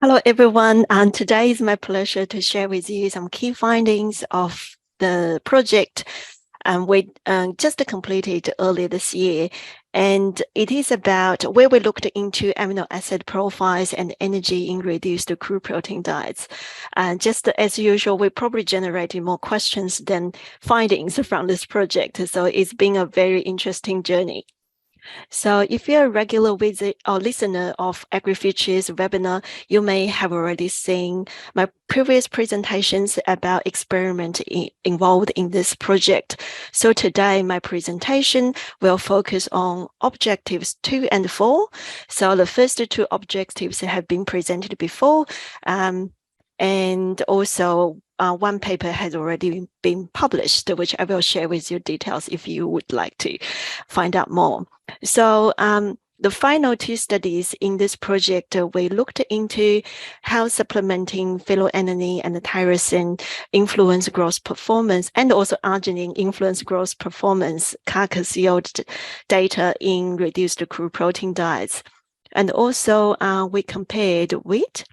Hello, everyone. And today is my pleasure to share with you some key findings of the project we just completed earlier this year. And it is about where we looked into amino acid profiles and energy in reduced crude protein diets. Just as usual, we probably generated more questions than findings from this project. So it's been a very interesting journey. So if you're a regular visit or listener of AgriFutures webinar, you may have already seen my previous presentations about experiment involved in this project. So today, my presentation will focus on objectives 2 and 4. So the first two objectives have been presented before, and also one paper has already been published, which I will share with you details if you would like to find out more. So the final two studies in this project, we looked into how supplementing phytoadenine and tyrosine influence growth performance, and also arginine influence growth performance carcass yield data in reduced crude protein diets. And also we compared wheat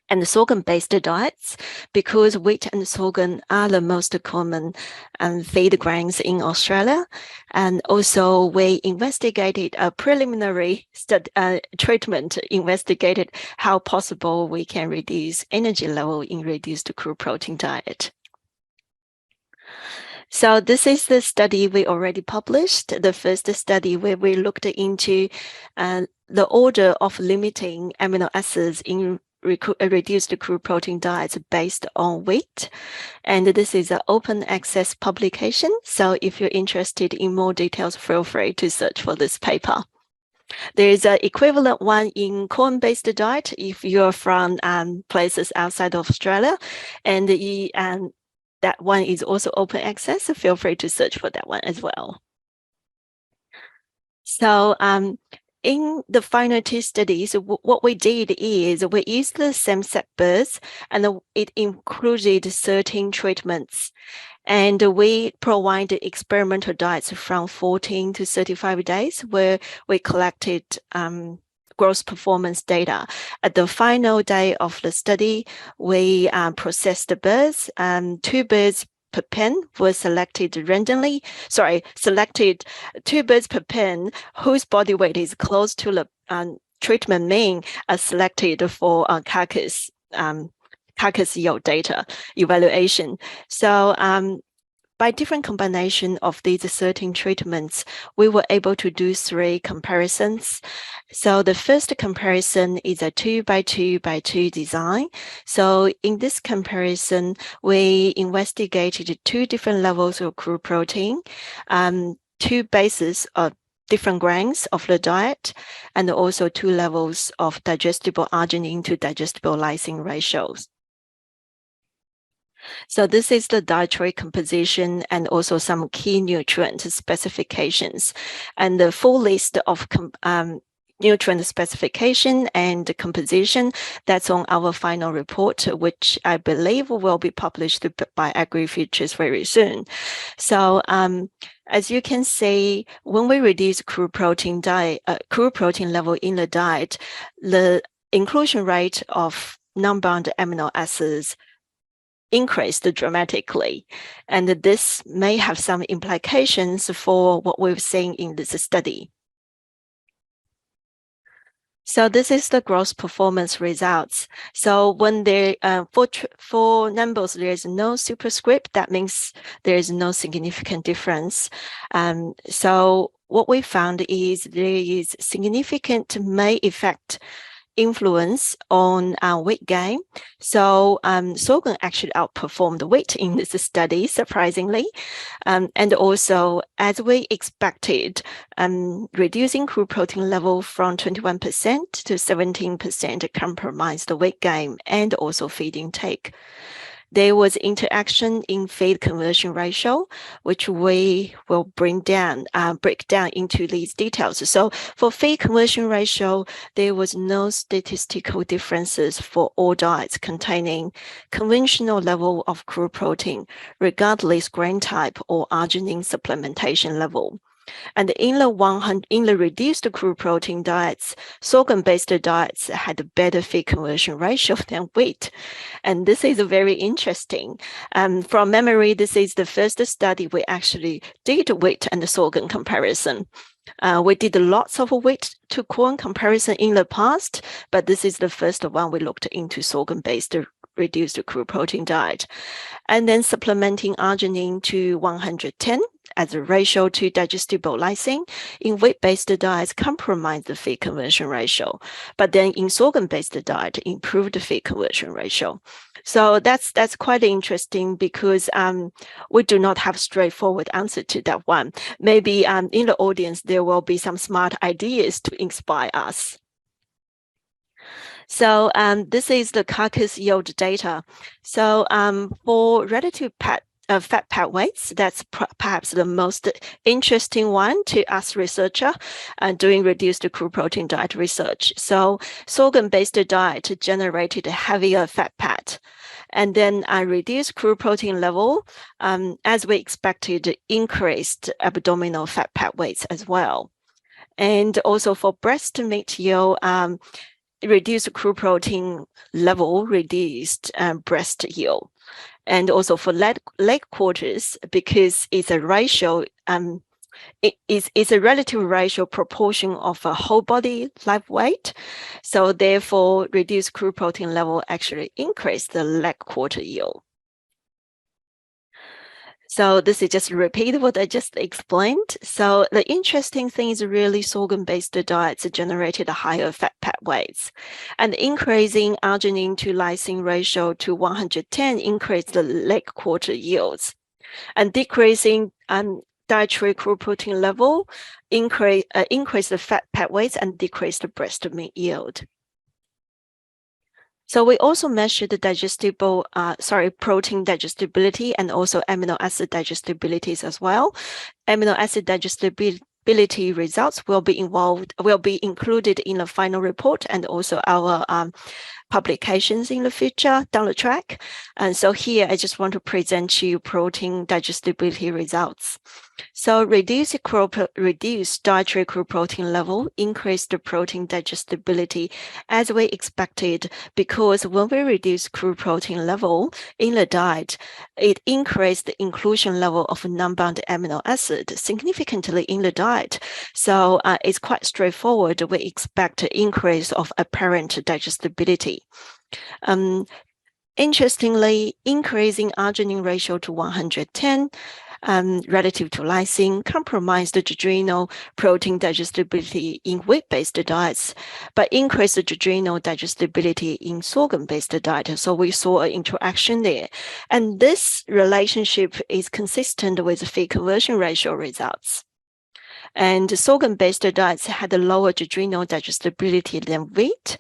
and sorghum-based diets, because wheat and sorghum are the most common feed grains in Australia. And also we investigated a preliminary treatment, investigated how possible we can reduce energy level in reduced crude protein diet. So this is the study we already published, the first study where we looked into the order of limiting amino acids in reduced crude protein diets based on weight. And this is an open access publication. So if you're interested in more details, feel free to search for this paper. There is an equivalent one in corn-based diet if you're from places outside of Australia. And that one is also open access. So feel free to search for that one as well. So in the final two studies, what we did is we used the same set birds, and it included 13 treatments. And we provided experimental diets from 14 to 35 days, where we collected growth performance data. At the final day of the study, we processed the birds. 2 birds per pen were selected randomly. Selected 2 birds per pen whose body weight is close to the treatment mean are selected for carcass yield data evaluation. So by different combination of these 13 treatments, we were able to do 3 comparisons. So the first comparison is a 2 by 2 by 2 design. So in this comparison, we investigated 2 different levels of crude protein, 2 bases of different grains of the diet, and also 2 levels of digestible arginine to digestible lysine ratios. So this is the dietary composition and also some key nutrient specifications. And the full list of nutrient specification and composition, that's on our final report, which I believe will be published by AgriFutures very soon. So as you can see, when we reduce crude protein level in the diet, the inclusion rate of non-bound amino acids increased dramatically. And this may have some implications for what we've seen in this study. So this is the growth performance results. So when there for numbers there is no superscript, that means there is no significant difference. So what we found is there is significant may effect influence on weight gain. So sorghum actually outperformed weight in this study, surprisingly. And also, as we expected, reducing crude protein level from 21% to 17% compromised the weight gain and also feed intake. There was interaction in feed conversion ratio, which we will break down into these details. So for feed conversion ratio, there was no statistical differences for all diets containing conventional level of crude protein, regardless grain type or arginine supplementation level. And in the reduced crude protein diets, sorghum-based diets had a better feed conversion ratio than wheat. And this is very interesting. From memory, this is the first study we actually did wheat and sorghum comparison. We did lots of wheat to corn comparison in the past, but this is the first one we looked into sorghum-based reduced crude protein diet. And then supplementing arginine to 110 as a ratio to digestible lysine in wheat-based diets compromised the feed conversion ratio, but then in sorghum-based diet improved the feed conversion ratio. So that's quite interesting because we do not have straightforward answer to that one. Maybe in the audience there will be some smart ideas to inspire us. So this is the carcass yield data. So for relative fat pad weights, that's perhaps the most interesting one to us researcher doing reduced crude protein diet research. So sorghum-based diet generated a heavier fat pad. And then reduced crude protein level, as we expected, increased abdominal fat pad weights as well. And also for breast meat yield, reduced crude protein level reduced breast yield. And also for leg quarters, because it's a ratio, it's a relative ratio proportion of a whole body live weight. So therefore, reduced crude protein level actually increased the leg quarter yield. So this is just repeat what I just explained. So the interesting thing is really sorghum-based diets generated higher fat pad weights, and increasing arginine to lysine ratio to 110 increased the leg quarter yields, and decreasing dietary crude protein level increased the fat pad weights and decreased the breast meat yield. So we also measured the protein digestibility and also amino acid digestibilities as well. Amino acid digestibility results will be included in the final report and also our publications in the future down the track. And so here I just want to present you protein digestibility results. So reduced dietary crude protein level increased the protein digestibility as we expected, because when we reduce crude protein level in the diet, it increased the inclusion level of non-bound amino acid significantly in the diet. So it's quite straightforward. We expect an increase of apparent digestibility. Interestingly, increasing arginine ratio to 110 relative to lysine compromised the jejunal protein digestibility in wheat-based diets, but increased the jejunal digestibility in sorghum-based diet. So we saw an interaction there. And this relationship is consistent with the feed conversion ratio results. And sorghum-based diets had a lower jejunal digestibility than wheat,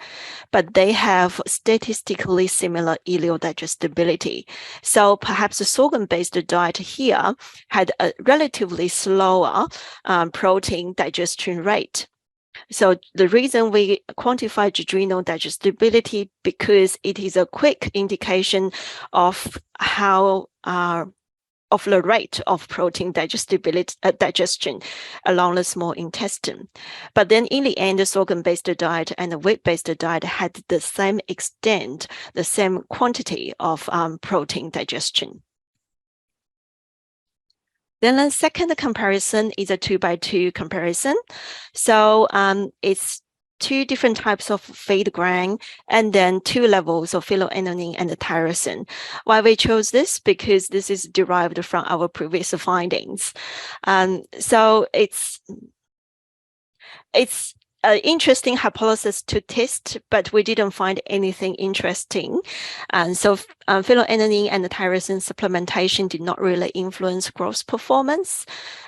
but they have statistically similar ileal digestibility. So perhaps the sorghum-based diet here had a relatively slower protein digestion rate. So the reason we quantify jejunal digestibility, because it is a quick indication of how of the rate of protein digestion along the small intestine. But then in the end, the sorghum-based diet and the wheat-based diet had the same extent, the same quantity of protein digestion. Then the second comparison is a 2x2 comparison. So it's two different types of feed grain, and then two levels of phytoadenine and tyrosine. Why we chose this? Because this is derived from our previous findings. So it's an interesting hypothesis to test, but we didn't find anything interesting. And so phytoadenine and tyrosine supplementation did not really influence growth performance.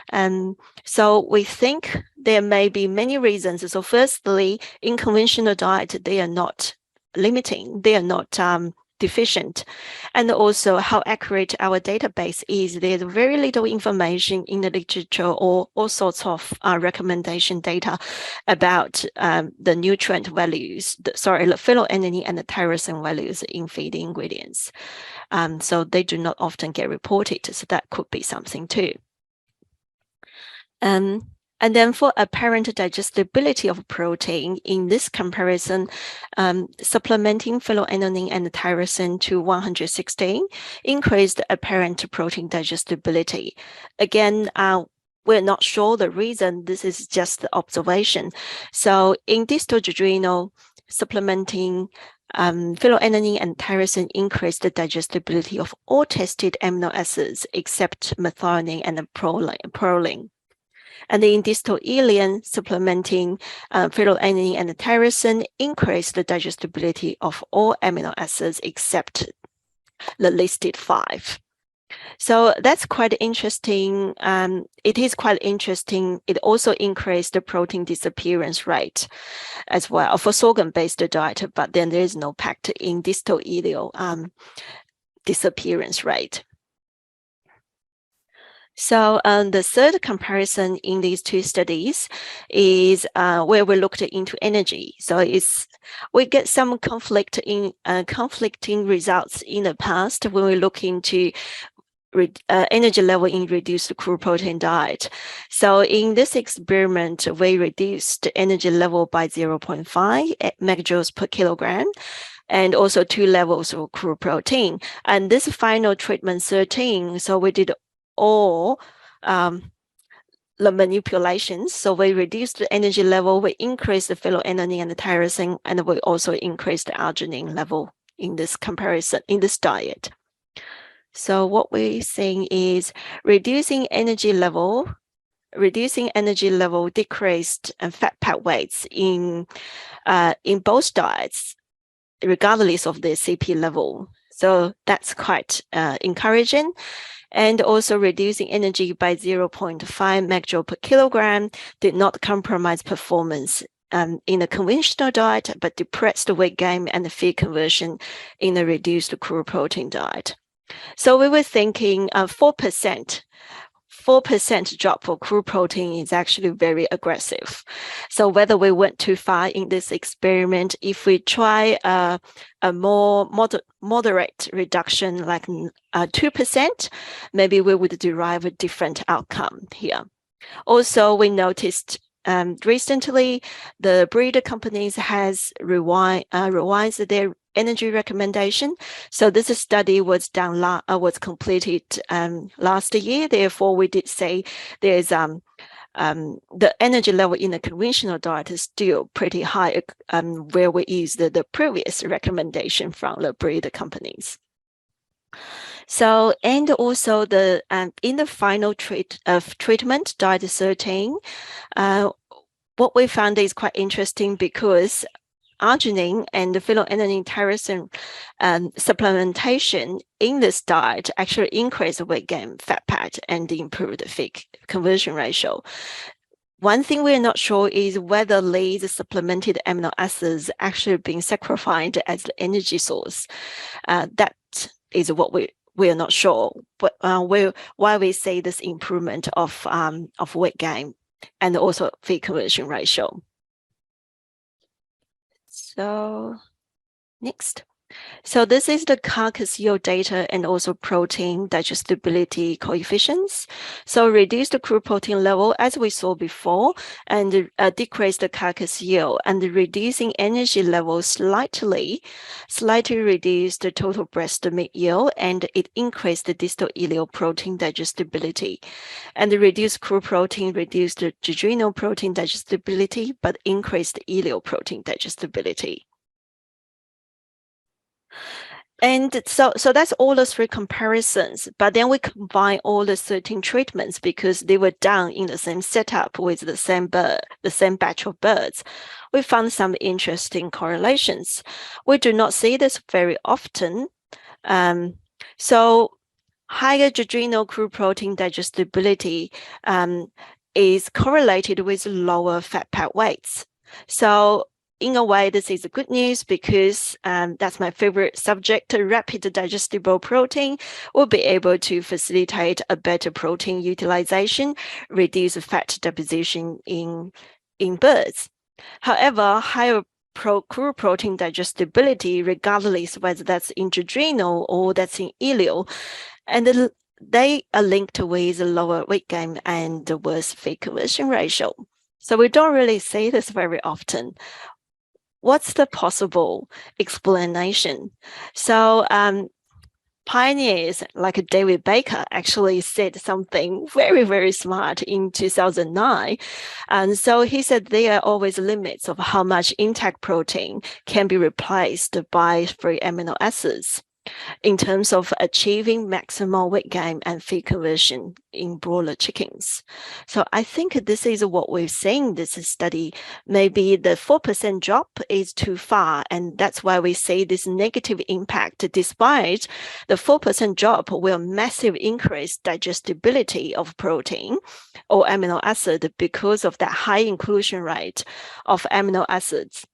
And so we think there may be many reasons. So firstly, in conventional diet, they are not limiting, they are not deficient. And also how accurate our database is. There's very little information in the literature or all sorts of recommendation data about the nutrient values, the phytoadenine and the tyrosine values in feed ingredients. So they do not often get reported. So that could be something too. And then for apparent digestibility of protein, in this comparison, supplementing phenylalanine and tyrosine to 116 increased apparent protein digestibility. Again, we're not sure the reason. This is just the observation. So in distal jejunal, supplementing phenylalanine and tyrosine increased the digestibility of all tested amino acids except methionine and proline. And in distal ileum, supplementing phenylalanine and tyrosine increased the digestibility of all amino acids except the listed 5. So that's quite interesting. It is quite interesting. It also increased the protein disappearance rate as well for sorghum-based diet, but then there is no impact in distal ileal disappearance rate. So the third comparison in these two studies is where we looked into energy. So we get some conflicting results in the past when we look into energy level in reduced crude protein diet. So in this experiment, we reduced energy level by 0.5 megajoules per kilogram, and also 2 levels of crude protein. And this final treatment 13, so we did all the manipulations. So we reduced the energy level, we increased the phenylalanine and the tyrosine, and we also increased the arginine level in this comparison, in this diet. So what we're saying is reducing energy level decreased fat pad weights in both diets, regardless of the CP level. So that's quite encouraging. And also reducing energy by 0.5 megajoule per kilogram did not compromise performance in a conventional diet, but depressed weight gain and feed conversion in a reduced crude protein diet. So we were thinking 4% drop for crude protein is actually very aggressive. So whether we went too far in this experiment, if we try a more moderate reduction like 2%, maybe we would derive a different outcome here. Also, we noticed recently the breeder companies has revised their energy recommendation. So this study was done was completed last year. Therefore, we did say there's the energy level in the conventional diet is still pretty high where we use the previous recommendation from the breeder companies. So, and also the in the final treatment, diet 13, what we found is quite interesting because arginine and the phenylalanine tyrosine supplementation in this diet actually increased weight gain, fat pad, and improved the feed conversion ratio. One thing we're not sure is whether these supplemented amino acids actually being sacrificed as the energy source. That is what we are not sure, but why we say this improvement of weight gain and also feed conversion ratio. So next. So this is the carcass yield data and also protein digestibility coefficients. So reduce the crude protein level as we saw before and decrease the carcass yield, and reducing energy level slightly reduced the total breast meat yield, and it increased the distal ileal protein digestibility. And the reduced crude protein reduced the jejunal protein digestibility, but increased the ileal protein digestibility. And so that's all the 3 comparisons, but then we combine all the 13 treatments because they were done in the same setup with the same batch of birds. We found some interesting correlations. We do not see this very often. So higher jejunal crude protein digestibility is correlated with lower fat pad weights. So in a way, this is good news because that's my favorite subject. Rapid digestible protein will be able to facilitate a better protein utilization, reduce fat deposition in birds. However, higher crude protein digestibility, regardless whether that's in jejunal or that's in ileal, and they are linked with lower weight gain and worse feed conversion ratio. So we don't really see this very often. What's the possible explanation? So pioneers like David Baker actually said something very, very smart in 2009. And so he said there are always limits of how much intact protein can be replaced by free amino acids in terms of achieving maximal weight gain and feed conversion in broiler chickens. So I think this is what we've seen in this study. Maybe the 4% drop is too far, and that's why we see this negative impact, despite the 4% drop will massively increase digestibility of protein or amino acid because of that high inclusion rate of amino acids.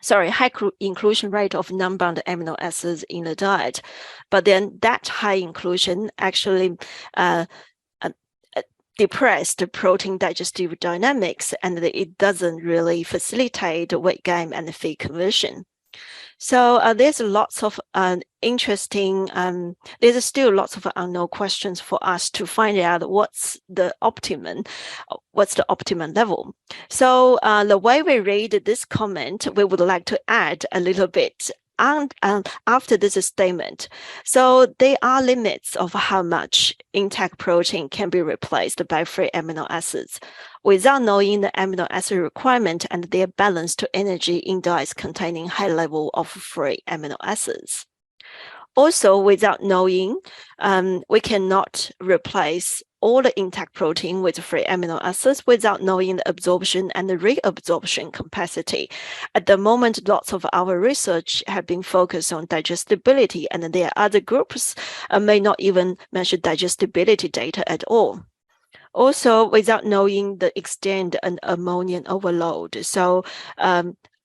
High inclusion rate of non-bound amino acids in the diet. But then that high inclusion actually depressed the protein digestive dynamics, and it doesn't really facilitate weight gain and feed conversion. So there's lots of interesting, there's still lots of unknown questions for us to find out what's the optimum level. So the way we read this comment, we would like to add a little bit after this statement. So there are limits of how much intact protein can be replaced by free amino acids without knowing the amino acid requirement and their balance to energy in diets containing high level of free amino acids. Also, without knowing, we cannot replace all the intact protein with free amino acids without knowing the absorption and the reabsorption capacity. At the moment, lots of our research have been focused on digestibility, and there are other groups may not even measure digestibility data at all. Also, without knowing the extent and ammonia overload. So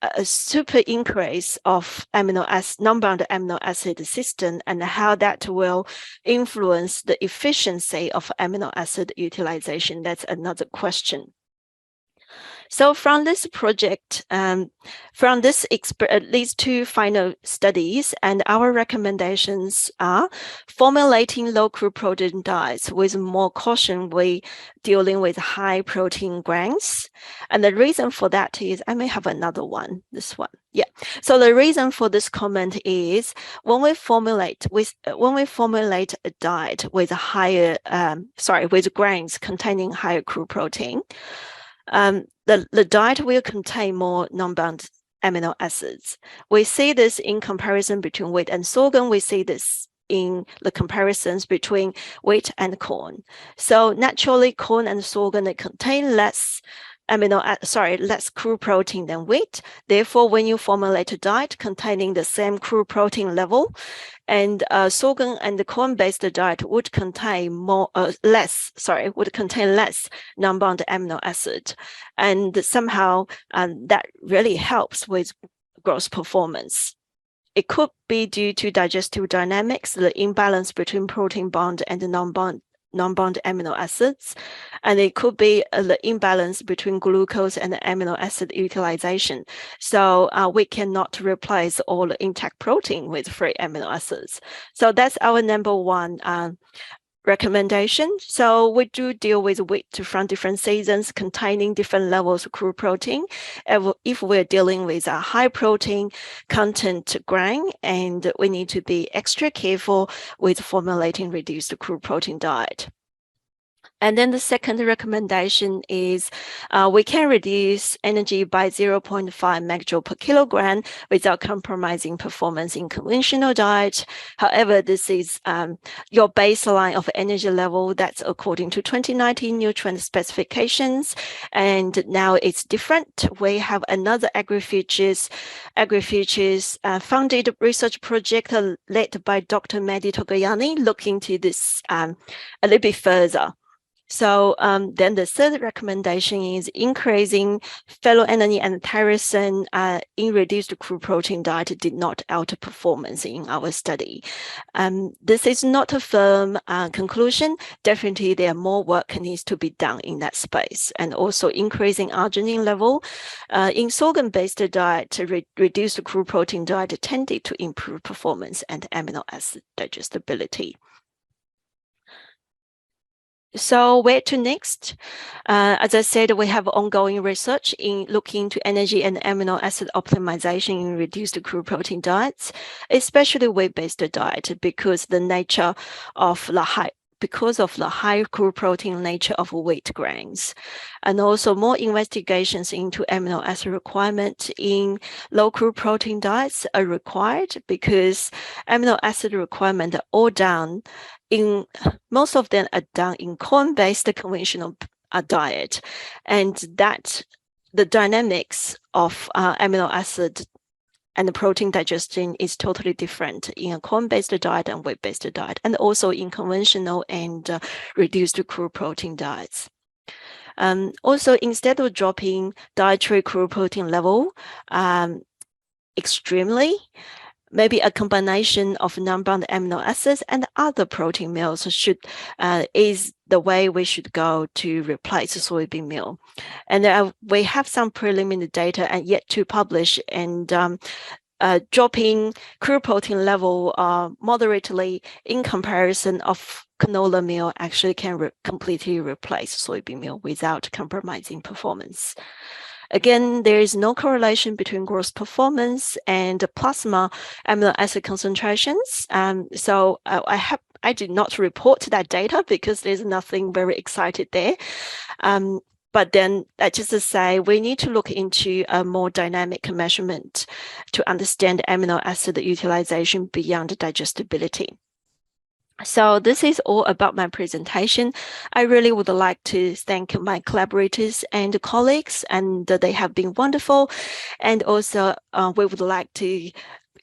a super increase of non-bound amino acid system and how that will influence the efficiency of amino acid utilization. That's another question. So from this project, from these two final studies, and our recommendations are formulating low crude protein diets with more caution when dealing with high protein grains. And the reason for that is, I may have another one, this one. Yeah. So the reason for this comment is when we formulate a diet with with grains containing higher crude protein, the diet will contain more non-bound amino acids. We see this in comparison between wheat and sorghum. We see this in the comparisons between wheat and corn. So naturally, corn and sorghum, they contain less crude protein than wheat. Therefore, when you formulate a diet containing the same crude protein level, and sorghum and the corn-based diet would contain less non-bound amino acid, and somehow that really helps with growth performance. It could be due to digestive dynamics, the imbalance between protein bound and non-bound amino acids, and it could be the imbalance between glucose and amino acid utilization. So we cannot replace all the intact protein with free amino acids. So that's our number one recommendation. So we do deal with wheat from different seasons containing different levels of crude protein. If we're dealing with a high protein content grain, and we need to be extra careful with formulating reduced crude protein diet. And then the second recommendation is we can reduce energy by 0.5 megajoule per kilogram without compromising performance in conventional diet. However, this is your baseline of energy level. That's according to 2019 nutrient specifications. And now it's different. We have another AgriFutures funded research project led by Dr. Mehdi Togoyani looking into this a little bit further. So then the third recommendation is increasing phytoadenine and tyrosine in reduced crude protein diet did not alter performance in our study. This is not a firm conclusion. Definitely there more work needs to be done in that space, and also increasing arginine level. In sorghum-based diet, reduced crude protein diet tended to improve performance and amino acid digestibility. So where to next? As I said, we have ongoing research in looking into energy and amino acid optimization in reduced crude protein diets, especially whey-based diet, because the nature of the high crude protein nature of wheat grains. And also more investigations into amino acid requirement in low crude protein diets are required because amino acid requirement are all down in most of them are done in corn-based conventional diet, and that the dynamics of amino acid and the protein digestion is totally different in a corn-based diet and wheat-based diet, and also in conventional and reduced crude protein diets. Also, instead of dropping dietary crude protein level extremely, maybe a combination of non-bound amino acids and other protein meals is the way we should go to replace soybean meal. And we have some preliminary data and yet to publish, and dropping crude protein level moderately in comparison of canola meal actually can completely replace soybean meal without compromising performance. Again, there is no correlation between gross performance and plasma amino acid concentrations. So I did not report that data because there's nothing very excited there. But then just to say, we need to look into a more dynamic measurement to understand amino acid utilization beyond digestibility. So this is all about my presentation. I really would like to thank my collaborators and colleagues, and they have been wonderful. And also, we would like to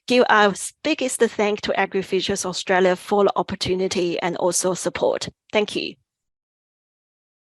give our biggest thank to AgriFutures Australia for the opportunity and also support. Thank you.